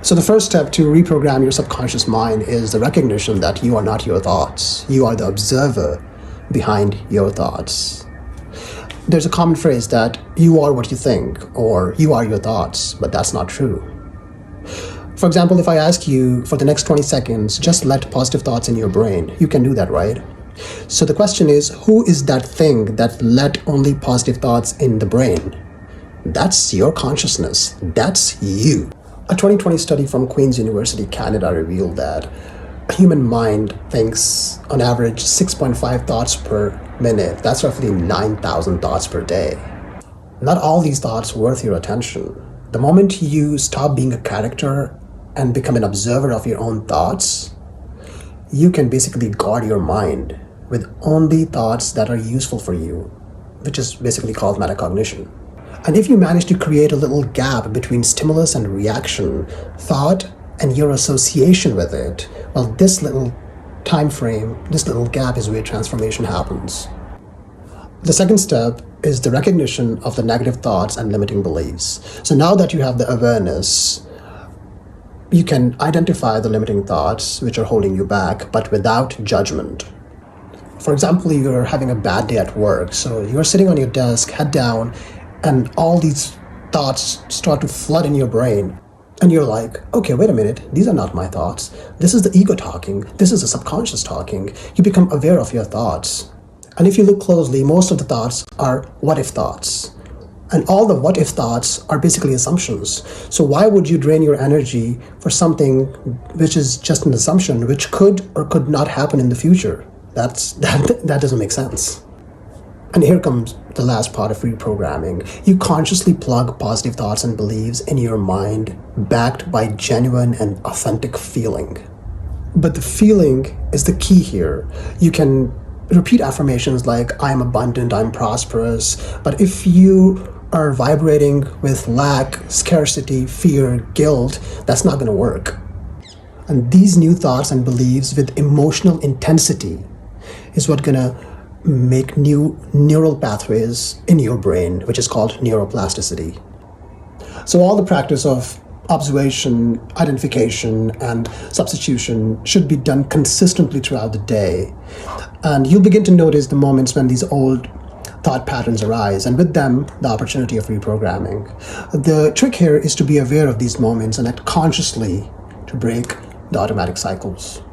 So the first step to reprogram your subconscious mind is the recognition that you are not your thoughts. You are the observer behind your thoughts. There's a common phrase that you are what you think, or you are your thoughts, but that's not true. For example, if I ask you for the next 20 seconds, just let positive thoughts in your brain, you can do that, right? So the question is, who is that thing that let only positive thoughts in the brain? That's your consciousness. That's you. A 2020 study from Queen's University, Canada revealed that a human mind thinks on average 6.5 thoughts per minute. That's roughly 9,000 thoughts per day. Not all these thoughts are worth your attention. The moment you stop being a character and become an observer of your own thoughts, you can basically guard your mind with only thoughts that are useful for you, which is basically called metacognition. And if you manage to create a little gap between stimulus and reaction, thought and your association with it, well, this little time frame, this little gap is where transformation happens. The second step is the recognition of the negative thoughts and limiting beliefs. So now that you have the awareness, you can identify the limiting thoughts which are holding you back, but without judgment. For example, you're having a bad day at work, so you're sitting on your desk, head down, and all these thoughts start to flood in your brain. And you're like, okay, wait a minute, these are not my thoughts. This is the ego talking. This is the subconscious talking. You become aware of your thoughts. And if you look closely, most of the thoughts are what-if thoughts. And all the what-if thoughts are basically assumptions. So why would you drain your energy for something which is just an assumption, which could or could not happen in the future? That doesn't make sense. And here comes the last part of reprogramming. You consciously plug positive thoughts and beliefs in your mind, backed by genuine and authentic feeling. But the feeling is the key here. You can repeat affirmations like, I'm abundant, I'm prosperous. But if you are vibrating with lack, scarcity, fear, guilt, that's not going to work. And these new thoughts and beliefs with emotional intensity is what's going to make new neural pathways in your brain, which is called neuroplasticity. So all the practice of observation, identification, and substitution should be done consistently throughout the day. And you'll begin to notice the moments when these old thought patterns arise, and with them, the opportunity of reprogramming. The trick here is to be aware of these moments and act consciously to break the automatic cycles.